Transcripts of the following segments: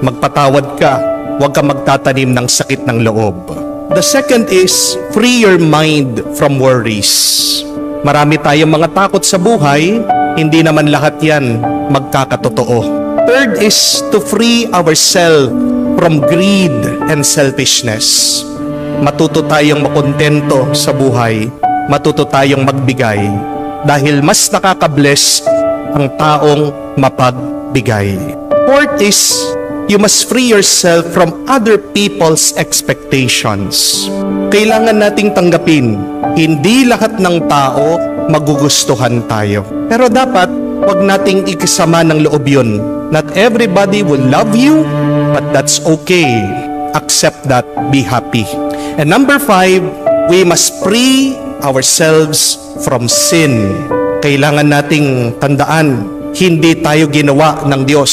magpatawad ka, huwag ka magtatanim ng sakit ng loob. The second is, free your mind from worries. Marami tayong mga takot sa buhay, hindi naman lahat yan magkakatotoo. Third is to free ourselves from greed and selfishness. Matuto tayong makontento sa buhay, matuto tayong magbigay, dahil mas nakaka-bless ang taong mapagbigay. Fourth is, you must free yourself from other people's expectations. Kailangan nating tanggapin, hindi lahat ng tao magugustuhan tayo. Pero dapat, wag nating ikasama ng loob yun. Not everybody will love you, but that's okay. Accept that, be happy. And number 5, we must free ourselves from sin. Kailangan nating tandaan, hindi tayo ginawa ng Diyos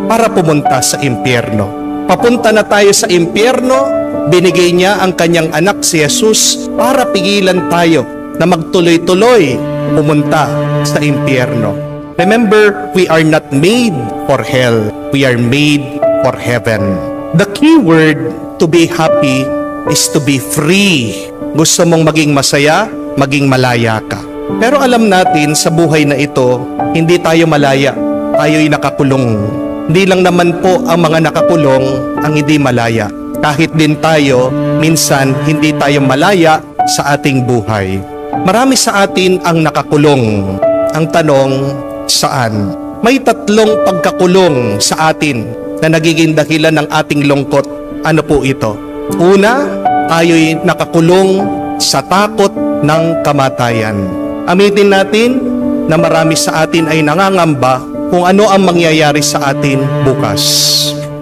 para pumunta sa impyerno. Papunta na tayo sa impyerno, binigay niya ang kanyang anak si Jesus para pigilan tayo na magtuloy-tuloy pumunta sa impyerno. Remember, we are not made for hell. We are made for heaven. The key word to be happy is to be free. Gusto mong maging masaya, maging malaya ka. Pero alam natin sa buhay na ito, hindi tayo malaya, tayo'y nakakulong. Hindi lang naman po ang mga nakakulong ang hindi malaya. Kahit din tayo, minsan hindi tayo malaya sa ating buhay. Marami sa atin ang nakakulong. Ang tanong, saan? May 3 pagkakulong sa atin na nagiging dahilan ng ating lungkot. Ano po ito? Una, tayo'y nakakulong sa takot ng kamatayan. Amitin natin na marami sa atin ay nangangamba kung ano ang mangyayari sa atin bukas.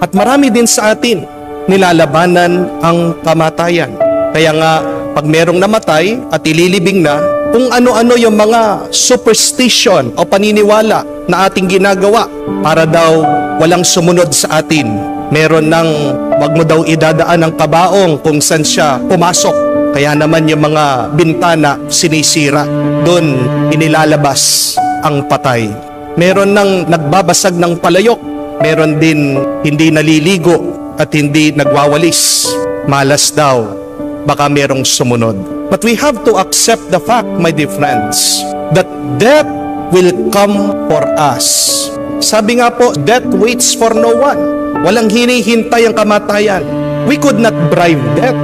At marami din sa atin nilalabanan ang kamatayan. Kaya nga, pag merong namatay at ililibing na, kung ano-ano yung mga superstition o paniniwala na ating ginagawa para daw walang sumunod sa atin. Meron ng wag mo daw idadaan ng kabaong kung saan siya pumasok. Kaya naman yung mga bintana sinisira. Doon inilalabas ang patay. Meron nang nagbabasag ng palayok. Meron din hindi naliligo at hindi nagwawalis. Malas daw. Baka merong sumunod. But we have to accept the fact, my dear friends, that death will come for us. Sabi nga po, death waits for no one. Walang hinihintay ang kamatayan. We could not bribe death.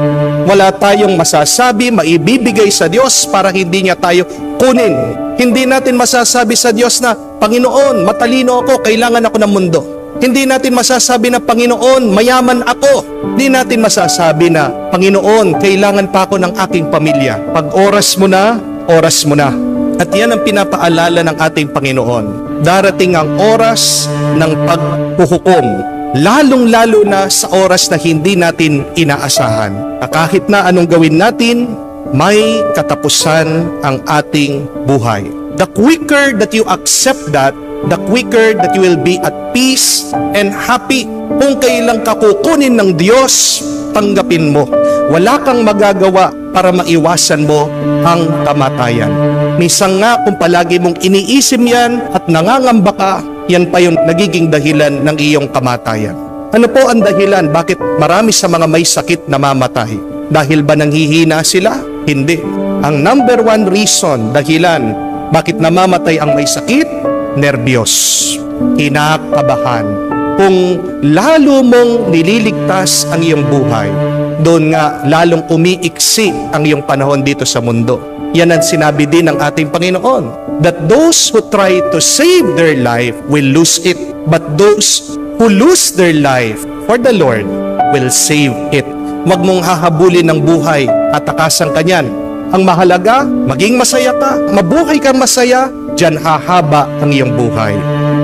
Wala tayong masasabi, maibibigay sa Diyos para hindi niya tayo kunin. Hindi natin masasabi sa Diyos na, Panginoon, matalino ako, kailangan ako ng mundo. Hindi natin masasabi na, Panginoon, mayaman ako. Hindi natin masasabi na, Panginoon, kailangan pa ako ng aking pamilya. Pag oras mo na, oras mo na. At yan ang pinapaalala ng ating Panginoon. Darating ang oras ng paghuhukom. Lalong-lalo na sa oras na hindi natin inaasahan. Kahit na anong gawin natin, may katapusan ang ating buhay. The quicker that you accept that, the quicker that you will be at peace and happy. Kung kailang ka kukunin ng Diyos, tanggapin mo. Wala kang magagawa para maiwasan mo ang kamatayan. Minsan nga kung palagi mong iniisip yan at nangangamba ka, yan pa yung nagiging dahilan ng iyong kamatayan. Ano po ang dahilan? Bakit marami sa mga may sakit namamatay? Dahil ba nanghihina sila? Hindi. Ang number 1 reason, dahilan, bakit namamatay ang may sakit? Nervyos. Kinakabahan. Kung lalo mong nililigtas ang iyong buhay, doon nga lalong umiiksi ang iyong panahon dito sa mundo. Yan ang sinabi din ng ating Panginoon, that those who try to save their life will lose it, but those who lose their life for the Lord will save it. Huwag mong hahabulin ng buhay at takasan ka niyan. Ang mahalaga, maging masaya ka, mabuhay kang masaya, diyan hahaba ang iyong buhay.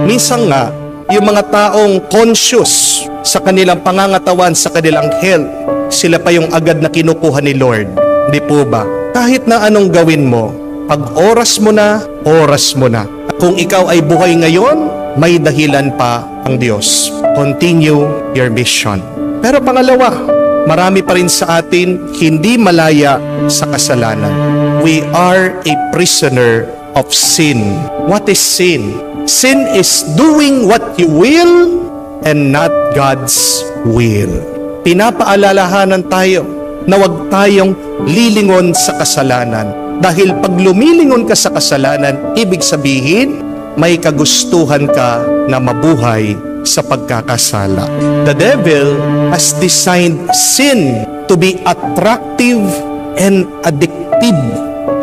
Minsan nga, yung mga taong conscious sa kanilang pangangatawan, sa kanilang health, sila pa yung agad na kinukuha ni Lord. Di po ba? Kahit na anong gawin mo, pag oras mo na, oras mo na. Kung ikaw ay buhay ngayon, may dahilan pa ang Diyos. Continue your mission. Pero pangalawa, marami pa rin sa atin hindi malaya sa kasalanan. We are a prisoner of sin. What is sin? Sin is doing what you will and not God's will. Pinapaalalahanan tayo na huwag tayong lilingon sa kasalanan. Dahil pag lumilingon ka sa kasalanan, ibig sabihin, may kagustuhan ka na mabuhay sa pagkakasala. The devil has designed sin to be attractive and addictive.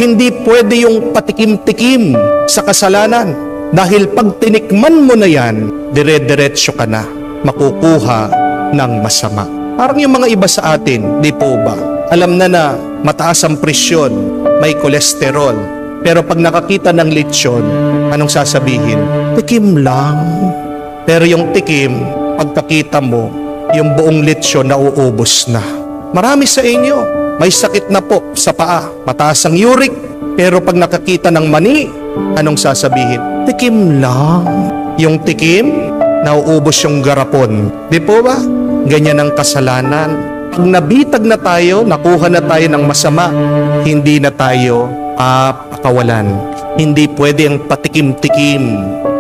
Hindi pwede yung patikim-tikim sa kasalanan. Dahil pag tinikman mo na yan, dire-diretso ka na, makukuha ng masama. Parang yung mga iba sa atin, di po ba? Alam na mataas ang presyon, may kolesterol. Pero pag nakakita ng lechon, anong sasabihin? Tikim lang. Pero yung tikim, pagkakita mo, yung buong lechon nauubos na. Marami sa inyo, may sakit na po sa paa, mataas ang uric. Pero pag nakakita ng mani, anong sasabihin? Tikim lang. Yung tikim, nauubos yung garapon. Di po ba? Ganyan ang kasalanan. Pag nabitag na tayo, nakuha na tayo ng masama, hindi na tayo pakawalan. Hindi pwede ang patikim-tikim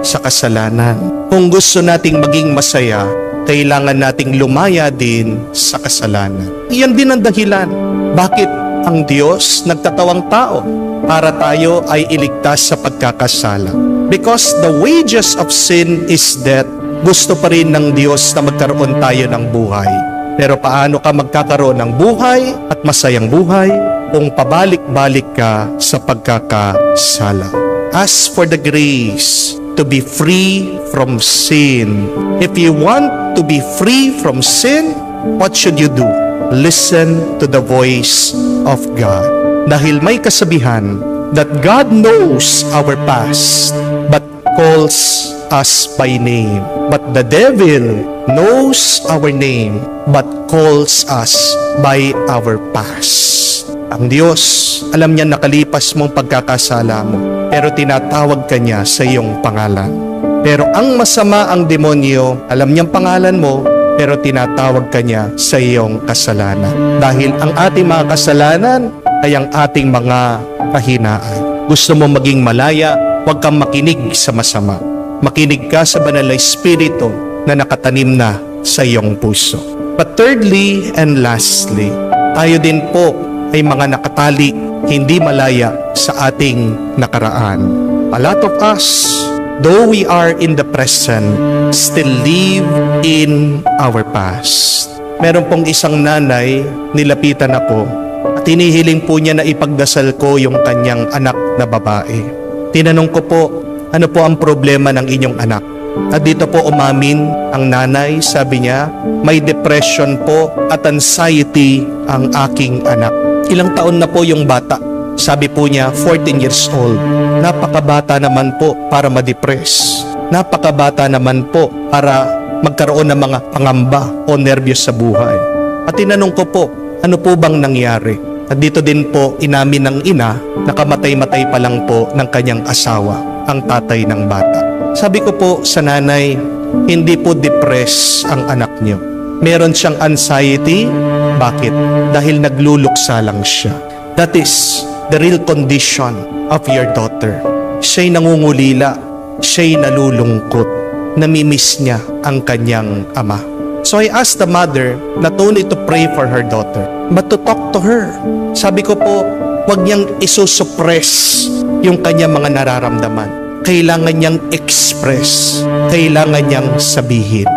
sa kasalanan. Kung gusto nating maging masaya, kailangan nating lumaya din sa kasalanan. Iyan din ang dahilan. Bakit ang Diyos nagtatawang tao? Para tayo ay iligtas sa pagkakasala. Because the wages of sin is death. Gusto pa rin ng Diyos na magkaroon tayo ng buhay. Pero paano ka magkakaroon ng buhay at masayang buhay kung pabalik-balik ka sa pagkakasala? As for the grace to be free from sin. If you want to be free from sin, what should you do? Listen to the voice of God. Dahil may kasabihan that God knows our past but calls us by name. But the devil knows our name but calls us by our past. Ang Diyos, alam niya nakalipas mong pagkakasala mo, pero tinatawag ka niya sa iyong pangalan. Pero ang masama ang demonyo, alam niyang pangalan mo, pero tinatawag ka niya sa iyong kasalanan. Dahil ang ating mga kasalanan ay ang ating mga kahinaan. Gusto mo maging malaya, huwag kang makinig sa masama. Makinig ka sa banal na espiritu na nakatanim na sa iyong puso. But thirdly and lastly, tayo din po ay mga nakatali, hindi malaya sa ating nakaraan. A lot of us, though we are in the present, still live in our past. Meron pong isang nanay, nilapitan ako, at hinihiling po niya na ipagdasal ko yung kanyang anak na babae. Tinanong ko po, ano po ang problema ng inyong anak? At dito po umamin ang nanay, sabi niya, may depression po at anxiety ang aking anak. Ilang taon na po yung bata? Sabi po niya, 14 years old. Napakabata naman po para ma-depress. Napakabata naman po para magkaroon ng mga pangamba o nervyos sa buhay. At tinanong ko po, ano po bang nangyari? At dito din po inamin ng ina, nakamatay-matay pa lang po ng kanyang asawa, ang tatay ng bata. Sabi ko po sa nanay, hindi po depressed ang anak niyo. Meron siyang anxiety. Bakit? Dahil nagluluksa lang siya. That is the real condition of your daughter. Siya'y nangungulila, siya'y nalulungkot, namimiss niya ang kanyang ama. So I asked the mother not only to pray for her daughter, but to talk to her. Sabi ko po, huwag niyang isusuppress yung kanyang mga nararamdaman. Kailangan niyang express, kailangan niyang sabihin.